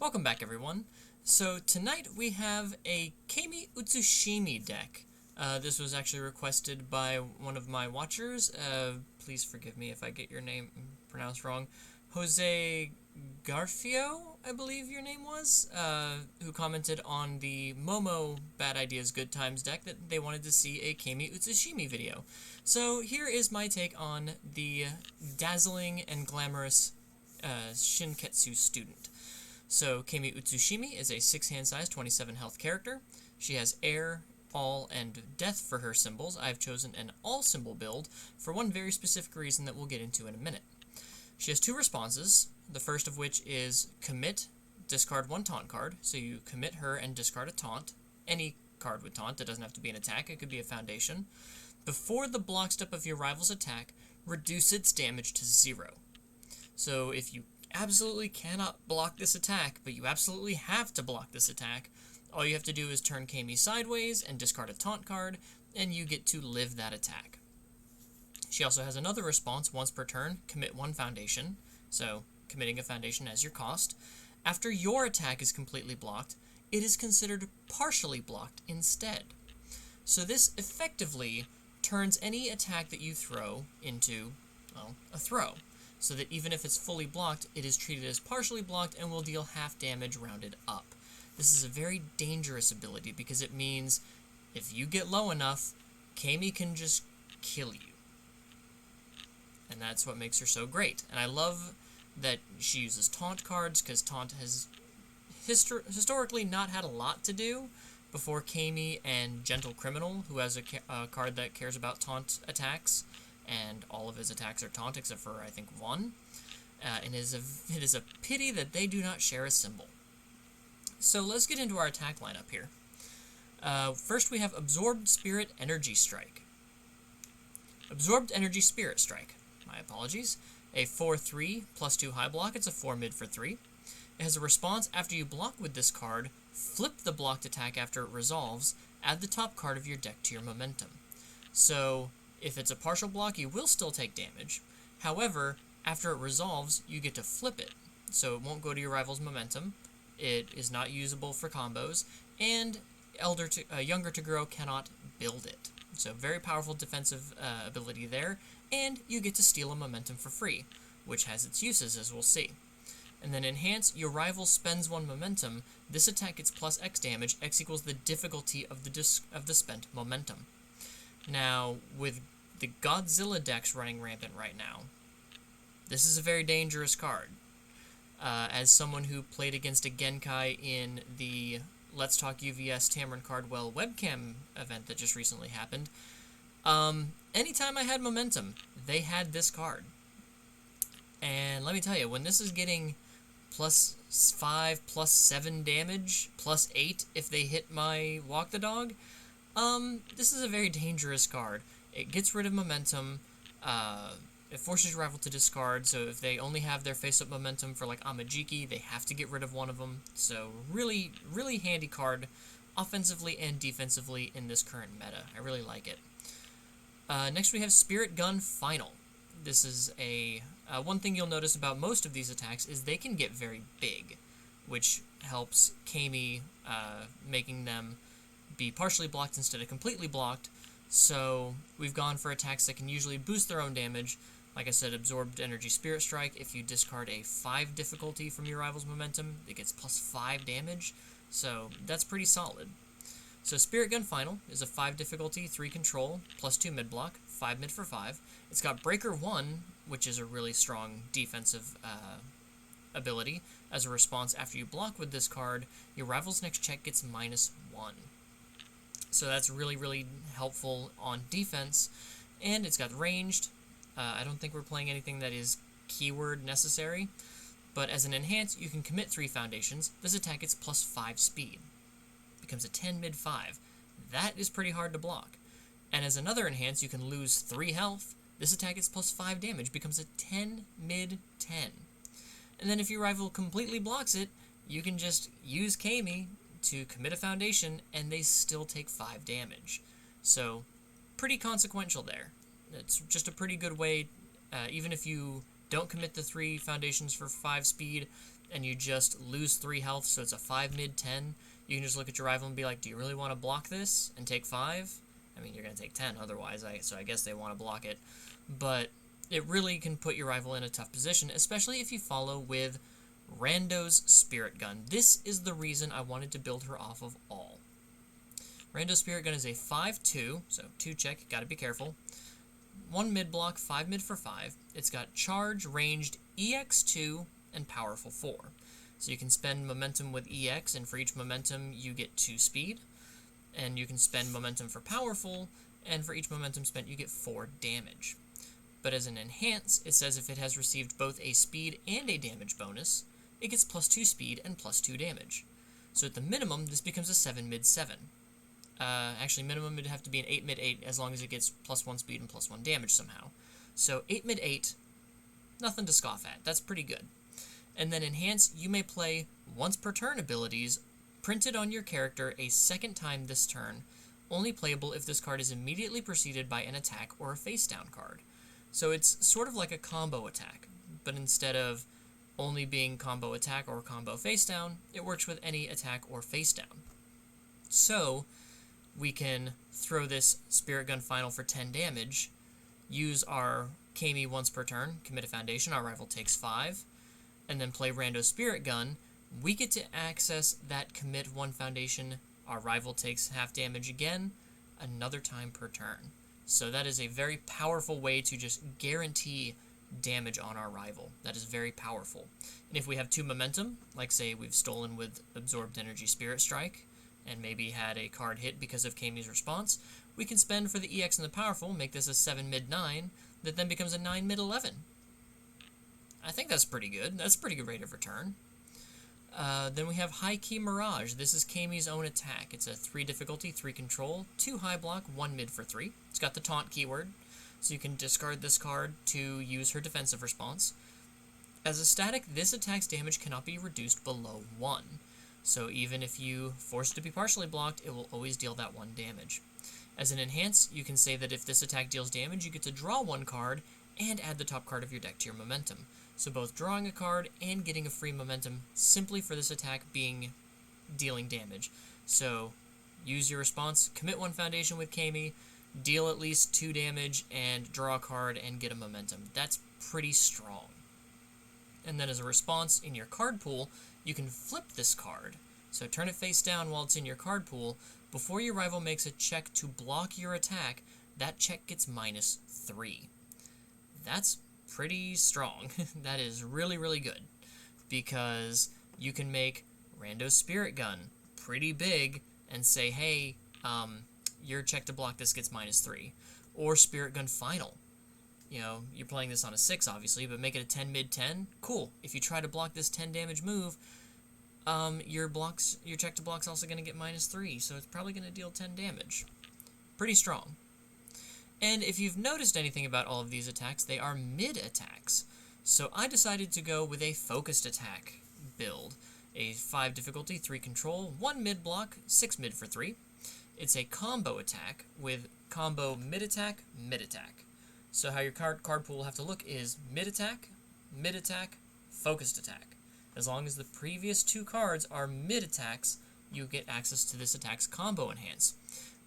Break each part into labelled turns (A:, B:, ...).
A: Welcome back, everyone. So tonight we have a Camie Utsushimi deck. This was actually requested by one of my watchers. Please forgive me if I get your name pronounced wrong. Jose Garfio, I believe your name was, who commented on the Momo Bad Ideas Good Times deck that they wanted to see a Camie Utsushimi video. So here is my take on the dazzling and glamorous Shinketsu student. So, Camie Utsushimi is a 6-hand size, 27 health character. She has air, all, and death for her symbols. I've chosen an all symbol build for one very specific reason that we'll get into in a minute. She has 2 responses, the first of which is commit, discard 1 taunt card. So you commit her and discard a taunt. Any card with taunt, it doesn't have to be an attack, it could be a foundation. Before the block step of your rival's attack, reduce its damage to 0. So if you absolutely cannot block this attack, but you absolutely have to block this attack, all you have to do is turn Camie sideways and discard a taunt card, and you get to live that attack. She also has another response once per turn, commit 1 foundation, so committing a foundation as your cost. After your attack is completely blocked, it is considered partially blocked instead. So this effectively turns any attack that you throw into, well, a throw, so that even if it's fully blocked, it is treated as partially blocked and will deal half damage rounded up. This is a very dangerous ability because it means if you get low enough, Camie can just kill you. And that's what makes her so great. And I love that she uses taunt cards, because taunt has historically not had a lot to do before Camie and Gentle Criminal, who has a card that cares about taunt attacks, and all of his attacks are taunt except for, I think, 1. And it is a pity that they do not share a symbol. So let's get into our attack lineup here. First we have Absorbed Spirit Energy Strike. Absorbed Energy Spirit Strike. My apologies. A 4/3 +2 high block. It's a 4 mid for 3. It has a response after you block with this card. Flip the blocked attack after it resolves. Add the top card of your deck to your momentum. So if it's a partial block, you will still take damage. However, after it resolves, you get to flip it. So it won't go to your rival's momentum. It is not usable for combos. And Younger to Grow cannot build it. So very powerful defensive ability there. And you get to steal a momentum for free, which has its uses, as we'll see. And then Enhance, your rival spends 1 momentum. This attack gets plus X damage. X equals the difficulty of the spent momentum. Now, with the Godzilla decks running rampant right now, this is a very dangerous card. As someone who played against a Genkai in the Let's Talk UVS Tamron Cardwell webcam event that just recently happened, anytime I had momentum, they had this card. And let me tell you, when this is getting +5, +7 damage, +8 if they hit my Walk the Dog, this is a very dangerous card. It gets rid of momentum, it forces your rival to discard, so if they only have their face-up momentum for, like, Amajiki, they have to get rid of one of them. So really, really handy card, offensively and defensively in this current meta. I really like it. Next we have Spirit Gun Final. This is one thing you'll notice about most of these attacks is they can get very big, which helps Camie, making them be partially blocked instead of completely blocked. So we've gone for attacks that can usually boost their own damage. Like I said, Absorbed Energy Spirit Strike. If you discard a 5 difficulty from your rival's momentum, it gets +5 damage. So that's pretty solid. So Spirit Gun Final is a 5 difficulty, 3 control, +2 mid block, 5 mid for 5. It's got Breaker 1, which is a really strong defensive ability. As a response, after you block with this card, your rival's next check gets -1. So that's really, really helpful on defense. And it's got ranged. I don't think we're playing anything that is keyword necessary. But as an enhance, you can commit 3 foundations. This attack gets +5 speed. Becomes a 10 mid 5. That is pretty hard to block. And as another enhance, you can lose 3 health. This attack gets +5 damage. Becomes a 10 mid 10. And then if your rival completely blocks it, you can just use Camie to commit a foundation, and they still take 5 damage. So, pretty consequential there. It's just a pretty good way, even if you don't commit the 3 foundations for 5 speed, and you just lose 3 health, so it's a 5 mid 10, you can just look at your rival and be like, do you really want to block this and take 5? I mean, you're going to take 10 otherwise, so I guess they want to block it. But it really can put your rival in a tough position, especially if you follow with Rando's Spirit Gun. This is the reason I wanted to build her off of all. Rando's Spirit Gun is a 5-2, so 2 check, gotta be careful. 1 mid block, 5 mid for 5. It's got charge, ranged, EX2, and powerful 4. So you can spend momentum with EX, and for each momentum you get 2 speed. And you can spend momentum for powerful, and for each momentum spent you get 4 damage. But as an enhance, it says if it has received both a speed and a damage bonus, it gets plus 2 speed and plus 2 damage. So at the minimum, this becomes a 7 mid 7. Actually, minimum would have to be an 8 mid 8 as long as it gets plus 1 speed and plus 1 damage somehow. So 8 mid 8, nothing to scoff at. That's pretty good. And then enhance, you may play once per turn abilities printed on your character a second time this turn, only playable if this card is immediately preceded by an attack or a face down card. So it's sort of like a combo attack, but instead of only being combo attack or combo face down, it works with any attack or face down. So we can throw this Spirit Gun final for 10 damage, use our Camie once per turn, commit a foundation, our rival takes 5, and then play Rando Spirit Gun. We get to access that commit 1 foundation, our rival takes half damage again, another time per turn. So that is a very powerful way to just guarantee damage on our rival. That is very powerful. And if we have 2 momentum, like say we've stolen with Absorbed Energy Spirit Strike, and maybe had a card hit because of Camie's response, we can spend for the EX and the powerful, make this a 7 mid 9, that then becomes a 9 mid 11. I think that's pretty good. That's a pretty good rate of return. Then we have High Key Mirage. This is Camie's own attack. It's a 3 difficulty, 3 control, 2 high block, 1 mid for 3. It's got the taunt keyword, so you can discard this card to use her defensive response. As a static, this attack's damage cannot be reduced below 1. So even if you force it to be partially blocked, it will always deal that 1 damage. As an enhance, you can say that if this attack deals damage, you get to draw 1 card and add the top card of your deck to your momentum. So both drawing a card and getting a free momentum simply for this attack dealing damage. So use your response, commit 1 foundation with Camie, deal at least 2 damage, and draw a card and get a momentum. That's pretty strong. And then as a response, in your card pool, you can flip this card. So turn it face down while it's in your card pool. Before your rival makes a check to block your attack, that check gets -3. That's pretty strong. That is really, really good. Because you can make Rando Spirit Gun pretty big and say, hey, your check to block this gets -3. Or Spirit Gun Final. You know, you're playing this on a 6, obviously, but make it a 10 mid 10. Cool. If you try to block this 10 damage move, your check to block's also going to get -3, so it's probably going to deal 10 damage. Pretty strong. And if you've noticed anything about all of these attacks, they are mid attacks. So I decided to go with a focused attack build. A 5 difficulty, 3 control, 1 mid block, 6 mid for 3. It's a combo attack with combo mid attack, mid attack. So how your card pool will have to look is mid attack, focused attack. As long as the previous 2 cards are mid attacks, you get access to this attack's combo enhance,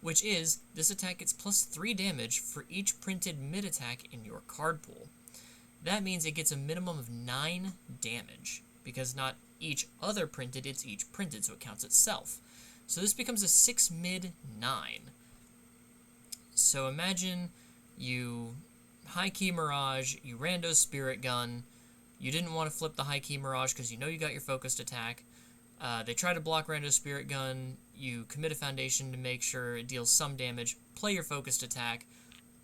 A: which is this attack gets +3 damage for each printed mid attack in your card pool. That means it gets a minimum of 9 damage, because not each other printed, it's each printed, so it counts itself. So this becomes a 6 mid 9. So imagine you High Key Mirage, you Rando Spirit Gun, you didn't want to flip the High Key Mirage because you know you got your focused attack. They try to block Rando Spirit Gun, you commit a foundation to make sure it deals some damage, play your focused attack,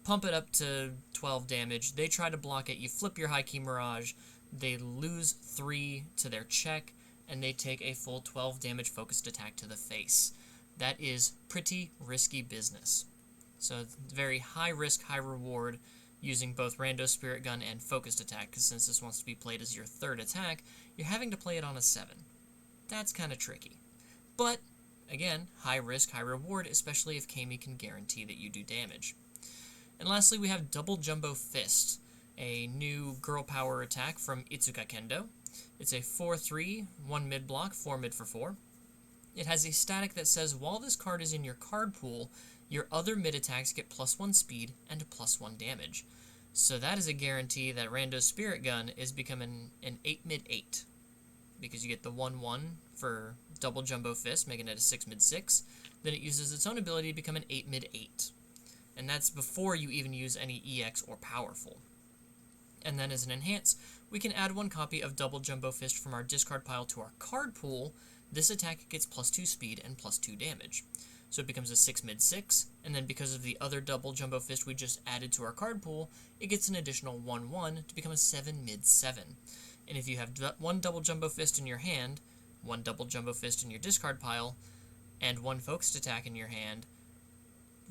A: pump it up to 12 damage, they try to block it, you flip your High Key Mirage, they lose 3 to their check, and they take a full 12 damage focused attack to the face. That is pretty risky business. So very high risk, high reward, using both Rando Spirit Gun and focused attack, because since this wants to be played as your 3rd attack, you're having to play it on a 7. That's kind of tricky. But, again, high risk, high reward, especially if Camie can guarantee that you do damage. And lastly, we have Double Jumbo Fist, a new girl power attack from Itsuka Kendo. It's a 4/3, 1 mid block, 4 mid for 4. It has a static that says while this card is in your card pool, your other mid attacks get +1 speed and +1 damage. So that is a guarantee that Rando's Spirit Gun is becoming an 8 mid 8. Because you get the 1/1 for double Jumbo Fist, making it a 6 mid 6. Then it uses its own ability to become an 8 mid 8. And that's before you even use any EX or Powerful. And then as an enhance, we can add 1 copy of double Jumbo Fist from our discard pile to our card pool. This attack gets +2 speed and +2 damage. So it becomes a 6 mid 6, and then because of the other double Jumbo Fist we just added to our card pool, it gets an additional 1/1 to become a 7 mid 7. And if you have 1 double Jumbo Fist in your hand, 1 double Jumbo Fist in your discard pile, and 1 focused attack in your hand,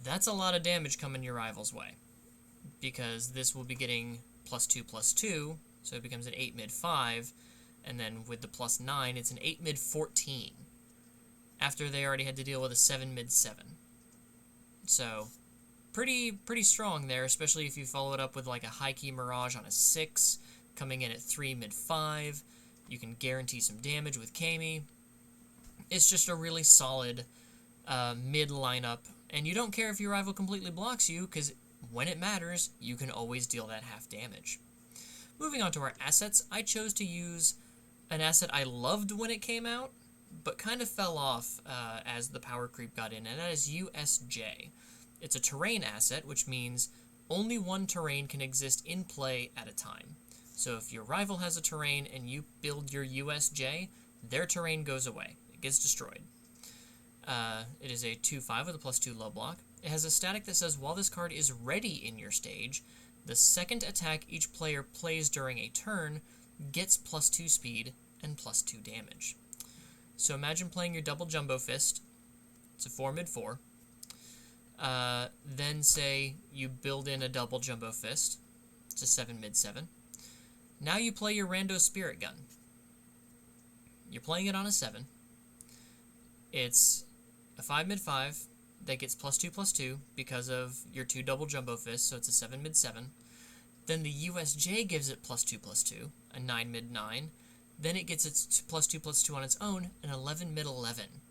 A: that's a lot of damage coming your rival's way. Because this will be getting +2/+2, so it becomes an 8 mid 5, and then with the +9, it's an 8 mid 14. After they already had to deal with a 7 mid 7. So, pretty strong there, especially if you follow it up with like a high key Mirage on a 6, coming in at 3 mid 5. You can guarantee some damage with Camie. It's just a really solid mid lineup, and you don't care if your rival completely blocks you, because when it matters, you can always deal that half damage. Moving on to our assets, I chose to use an asset I loved when it came out, but kind of fell off as the power creep got in, and that is USJ. It's a terrain asset, which means only 1 terrain can exist in play at a time. So if your rival has a terrain and you build your USJ, their terrain goes away. It gets destroyed. It is a 2/5 with a +2 low block. It has a static that says while this card is ready in your stage, the second attack each player plays during a turn gets +2 speed and +2 damage. So imagine playing your double Jumbo Fist. It's a 4 mid 4. Then say you build in a double Jumbo Fist. It's a 7 mid 7. Now you play your Rando Spirit Gun. You're playing it on a 7. It's a 5 mid 5 that gets +2/+2 because of your 2 double Jumbo Fists, so it's a 7 mid 7. Then the USJ gives it +2/+2, a 9 mid 9. Then it gets its +2/+2 on its own, an 11 mid 11.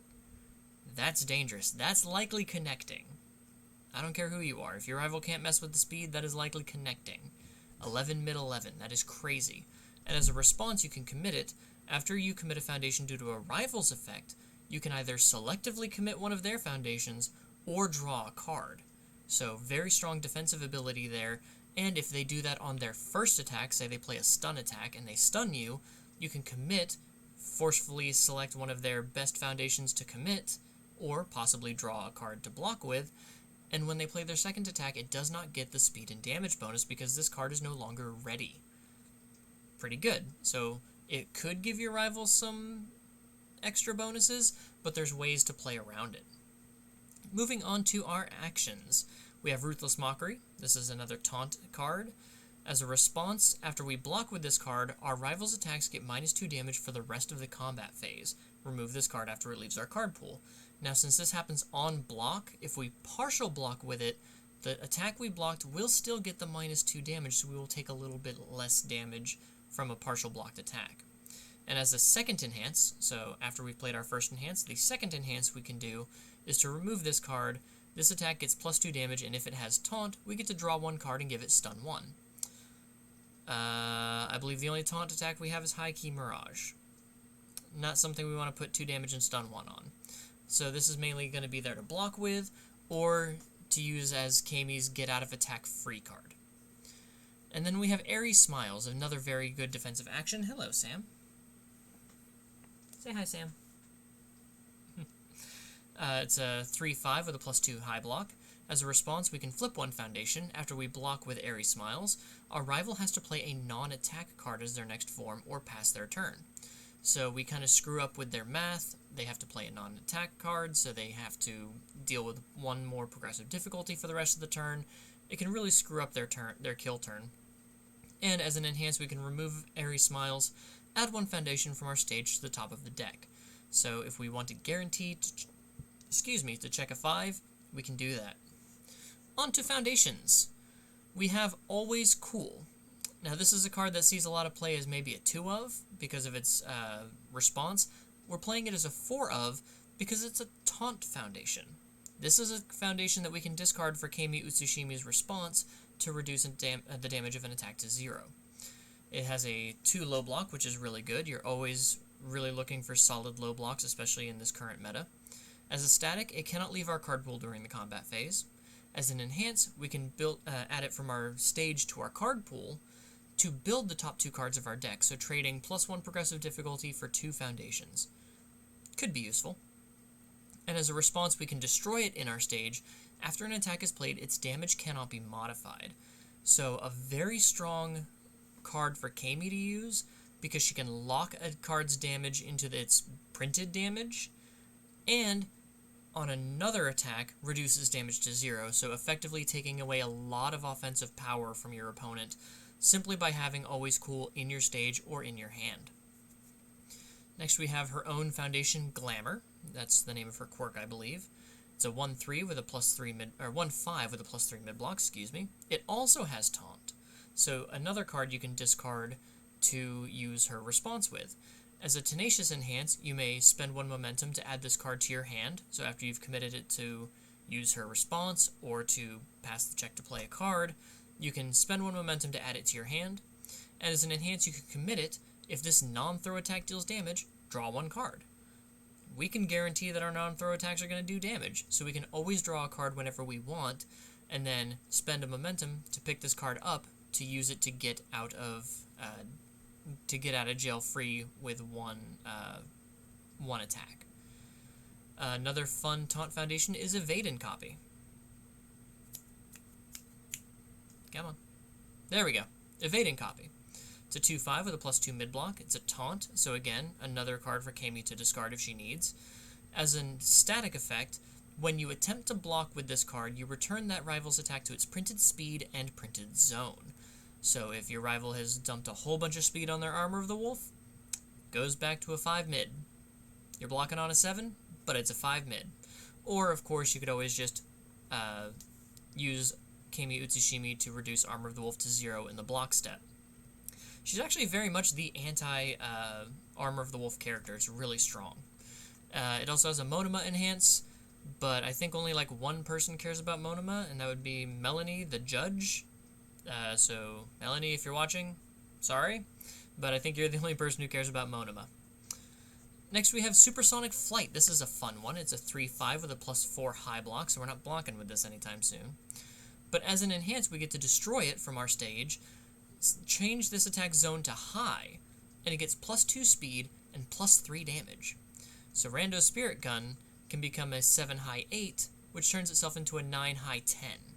A: That's dangerous. That's likely connecting. I don't care who you are. If your rival can't mess with the speed, that is likely connecting. 11 mid 11. That is crazy. And as a response, you can commit it. After you commit a foundation due to a rival's effect, you can either selectively commit one of their foundations or draw a card. So very strong defensive ability there. And if they do that on their first attack, say they play a stun attack and they stun you, you can commit, forcefully select one of their best foundations to commit, or possibly draw a card to block with, and when they play their second attack, it does not get the speed and damage bonus because this card is no longer ready. Pretty good. So it could give your rival some extra bonuses, but there's ways to play around it. Moving on to our actions. We have Ruthless Mockery. This is another taunt card. As a response, after we block with this card, our rival's attacks get -2 damage for the rest of the combat phase. Remove this card after it leaves our card pool. Now, since this happens on block, if we partial block with it, the attack we blocked will still get the -2 damage, so we will take a little bit less damage from a partial blocked attack. And as a second enhance, so after we've played our first enhance, the second enhance we can do is to remove this card. This attack gets +2 damage, and if it has taunt, we get to draw 1 card and give it stun 1. I believe the only taunt attack we have is High Key Mirage. Not something we want to put 2 damage and stun 1 on. So this is mainly going to be there to block with, or to use as Camie's Get Out of Attack free card. And then we have Airy Smiles, another very good defensive action. Hello, Sam. Say hi, Sam. It's a 3/5 with a +2 high block. As a response, we can flip 1 foundation. After we block with Airy Smiles, our rival has to play a non-attack card as their next form or pass their turn. So we kind of screw up with their math. They have to play a non-attack card, so they have to deal with 1 more progressive difficulty for the rest of the turn. It can really screw up their kill turn. And as an enhance, we can remove Airy Smiles, add 1 foundation from our stage to the top of the deck. So if we want to guarantee to check a 5, we can do that. On to foundations. We have Always Cool. Now this is a card that sees a lot of play as maybe a 2 of because of its response. We're playing it as a 4 of because it's a Taunt Foundation. This is a foundation that we can discard for Camie Utsushimi's response to reduce the damage of an attack to 0. It has a 2 low block, which is really good. You're always really looking for solid low blocks, especially in this current meta. As a static, it cannot leave our card pool during the combat phase. As an enhance, we can add it from our stage to our card pool to build the top 2 cards of our deck, so trading +1 progressive difficulty for 2 foundations. Could be useful. And as a response, we can destroy it in our stage. After an attack is played, its damage cannot be modified. So a very strong card for Camie to use, because she can lock a card's damage into its printed damage, and on another attack, reduces damage to 0, so effectively taking away a lot of offensive power from your opponent, simply by having Always Cool in your stage or in your hand. Next we have her own foundation, Glamour. That's the name of her quirk, I believe. It's a 1/3 with a +3 mid, or 1/5 with a +3 mid block, excuse me. It also has Taunt, so another card you can discard to use her response with. As a Tenacious Enhance, you may spend 1 momentum to add this card to your hand, so after you've committed it to use her response or to pass the check to play a card, you can spend 1 momentum to add it to your hand. And as an Enhance, you can commit it. If this non-throw attack deals damage, draw 1 card. We can guarantee that our non-throw attacks are going to do damage, so we can always draw a card whenever we want, and then spend a momentum to pick this card up to use it to get out of jail free with one attack. Another fun Taunt Foundation is Evade and Copy. Come on. There we go. Evade and Copy. It's a 2/5 with a +2 mid block. It's a taunt, so again, another card for Camie to discard if she needs. As a static effect, when you attempt to block with this card, you return that rival's attack to its printed speed and printed zone. So if your rival has dumped a whole bunch of speed on their Armor of the Wolf, goes back to a 5 mid. You're blocking on a 7, but it's a 5 mid. Or, of course, you could always just use Camie Utsushimi to reduce Armor of the Wolf to 0 in the block step. She's actually very much the anti-Armor of the Wolf character. It's really strong. It also has a Monoma Enhance, but I think only like 1 person cares about Monoma, and that would be Melanie, the judge. So, Melanie, if you're watching, sorry, but I think you're the only person who cares about Monoma. Next, we have Supersonic Flight. This is a fun one. It's a 3/5 with a +4 high block, so we're not blocking with this anytime soon. But as an enhance, we get to destroy it from our stage, change this attack zone to high, and it gets +2 speed and +3 damage. So Rando Spirit Gun can become a 7 high 8, which turns itself into a 9 high 10.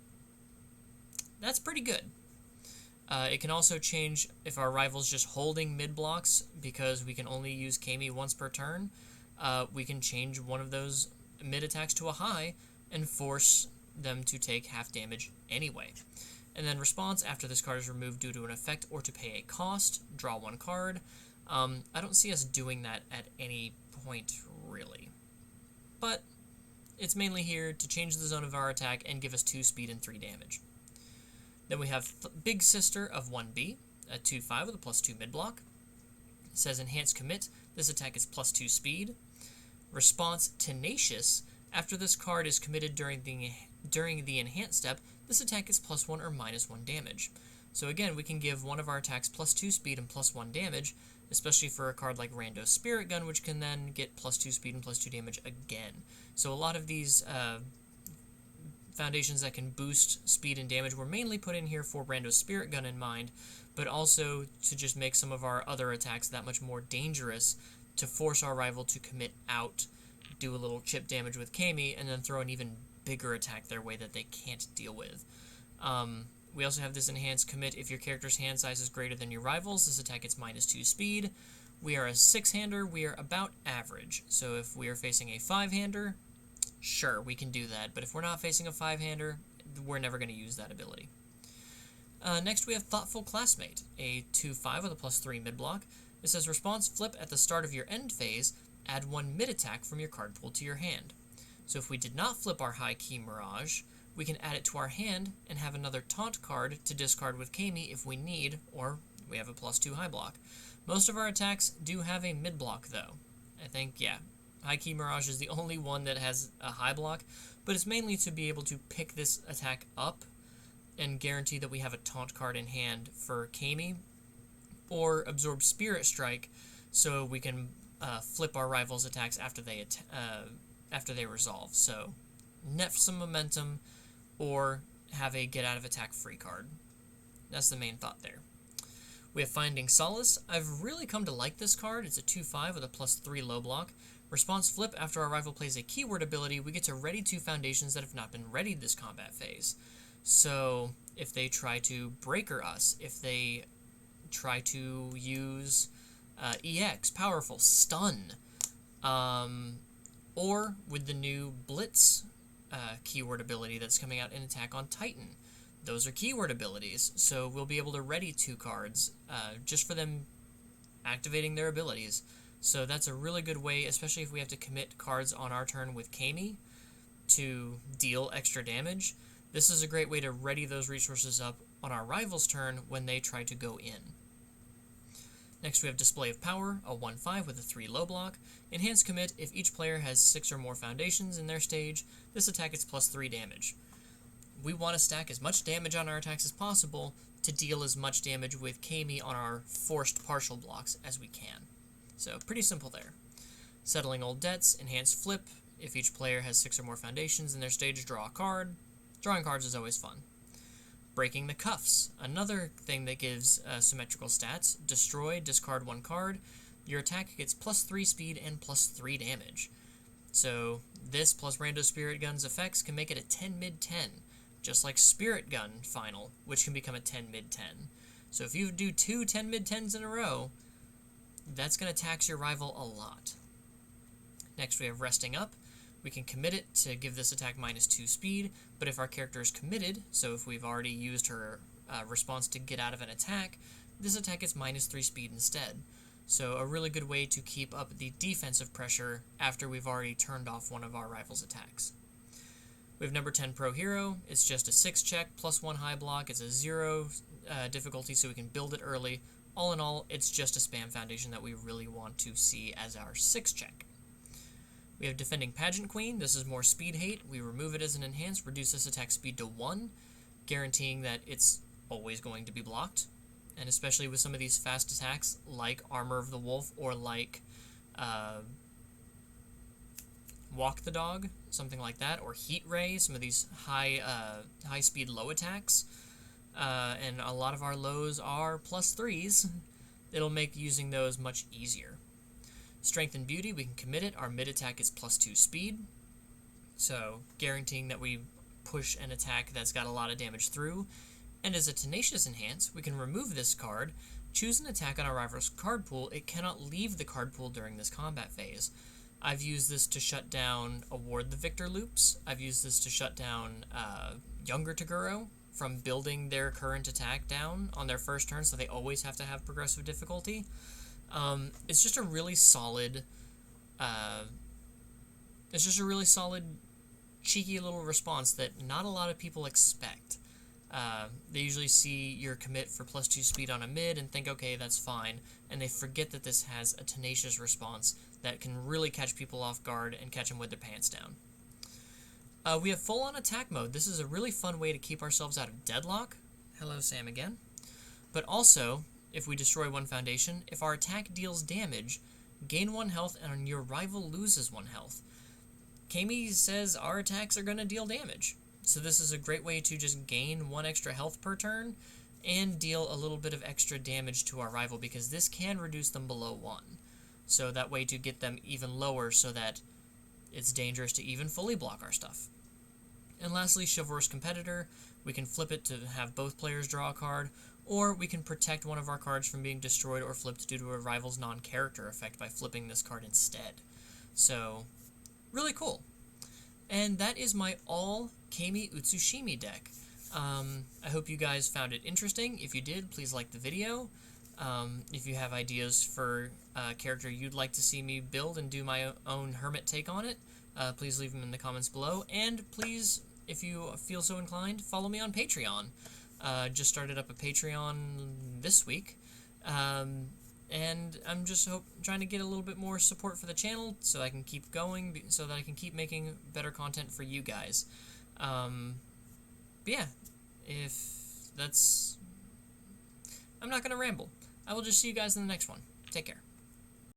A: That's pretty good. It can also change if our rival's just holding mid blocks, because we can only use Camie once per turn. We can change one of those mid attacks to a high and force them to take half damage anyway. And then response, after this card is removed due to an effect or to pay a cost, draw 1 card. I don't see us doing that at any point, really. But it's mainly here to change the zone of our attack and give us 2 speed and 3 damage. Then we have Big Sister of 1B, a 2/5 with a +2 mid block. It says Enhance Commit. This attack is +2 speed. Response, Tenacious. After this card is committed during the Enhance step, this attack is +1 or -1 damage. So again, we can give one of our attacks +2 speed and +1 damage, especially for a card like Rando Spirit Gun, which can then get +2 speed and +2 damage again. So a lot of these foundations that can boost speed and damage were mainly put in here for Rando Spirit Gun in mind, but also to just make some of our other attacks that much more dangerous, to force our rival to commit out, do a little chip damage with Camie, and then throw an even bigger attack their way that they can't deal with. We also have this Enhanced Commit. If your character's hand size is greater than your rival's, this attack gets -2 speed. We are a 6-hander. We are about average. So if we are facing a 5-hander, sure, we can do that. But if we're not facing a 5-hander, we're never going to use that ability. Next, we have Thoughtful Classmate, a 2/5 with a +3 mid block. It says response, flip at the start of your end phase, add 1 mid attack from your card pool to your hand. So if we did not flip our High Key Mirage, we can add it to our hand and have another taunt card to discard with Camie if we need, or we have a +2 high block. Most of our attacks do have a mid block though. I think, yeah, High Key Mirage is the only one that has a high block, but it's mainly to be able to pick this attack up and guarantee that we have a taunt card in hand for Camie, or absorb Spirit Strike so we can flip our rivals' attacks after they resolve. So net some momentum, or have a get out of attack free card. That's the main thought there. We have Finding Solace. I've really come to like this card. It's a 2/5 with a +3 low block. Response flip: after our rival plays a keyword ability, we get to ready 2 foundations that have not been readied this combat phase. So if they try to breaker us, if they try to use EX, powerful, stun, or with the new Glitz keyword ability that's coming out in Attack on Titan. Those are keyword abilities, so we'll be able to ready 2 cards just for them activating their abilities. So that's a really good way, especially if we have to commit cards on our turn with Camie to deal extra damage. This is a great way to ready those resources up on our rival's turn when they try to go in. Next we have Display of Power, a 1/5 with a 3 low block. Enhanced Commit: if each player has 6 or more foundations in their stage, this attack is +3 damage. We want to stack as much damage on our attacks as possible to deal as much damage with Camie on our forced partial blocks as we can. So pretty simple there. Settling Old Debts, Enhanced Flip: if each player has 6 or more foundations in their stage, draw a card. Drawing cards is always fun. Breaking the Cuffs, another thing that gives symmetrical stats. Destroy, discard 1 card. Your attack gets +3 speed and +3 damage. So this plus Rando Spirit Gun's effects can make it a 10 mid 10, just like Spirit Gun Final, which can become a 10 mid 10. So if you do 2 10 mid 10s in a row, that's going to tax your rival a lot. Next we have Resting Up. We can commit it to give this attack -2 speed, but if our character is committed, so if we've already used her response to get out of an attack, this attack gets -3 speed instead. So a really good way to keep up the defensive pressure after we've already turned off one of our rival's attacks. We have number 10 Pro Hero. It's just a 6 check, +1 high block. It's a 0 difficulty, so we can build it early. All in all, it's just a spam foundation that we really want to see as our 6 check. We have Defending Pageant Queen. This is more speed hate. We remove it as an enhance, reduce this attack speed to 1, guaranteeing that it's always going to be blocked. And especially with some of these fast attacks, like Armor of the Wolf, or like Walk the Dog, something like that, or Heat Ray, some of these high speed low attacks. And a lot of our lows are +3s. It'll make using those much easier. Strength and Beauty, we can commit it. Our mid attack is +2 speed, so guaranteeing that we push an attack that's got a lot of damage through. And as a Tenacious Enhance, we can remove this card, choose an attack on our rival's card pool. It cannot leave the card pool during this combat phase. I've used this to shut down Award the Victor loops. I've used this to shut down Younger Toguro from building their current attack down on their first turn, so they always have to have progressive difficulty. It's just a really solid, cheeky little response that not a lot of people expect. They usually see your commit for +2 speed on a mid and think, okay, that's fine, and they forget that this has a tenacious response that can really catch people off guard and catch them with their pants down. We have full-on attack mode. This is a really fun way to keep ourselves out of deadlock. Hello, Sam again. But also, if we destroy 1 foundation, if our attack deals damage, gain 1 health and your rival loses 1 health. Camie says our attacks are going to deal damage. So this is a great way to just gain 1 extra health per turn and deal a little bit of extra damage to our rival, because this can reduce them below 1. So that way to get them even lower so that it's dangerous to even fully block our stuff. And lastly, Chivalrous Competitor. We can flip it to have both players draw a card, or we can protect one of our cards from being destroyed or flipped due to a rival's non-character effect by flipping this card instead. So, really cool. And that is my all Camie Utsushimi deck. I hope you guys found it interesting. If you did, please like the video. If you have ideas for a character you'd like to see me build and do my own Hermit take on it, please leave them in the comments below. And please, if you feel so inclined, follow me on Patreon. Just started up a Patreon this week. And I'm just trying to get a little bit more support for the channel so I can keep going, so that I can keep making better content for you guys. But yeah, if that's... I'm not going to ramble. I will just see you guys in the next one. Take care.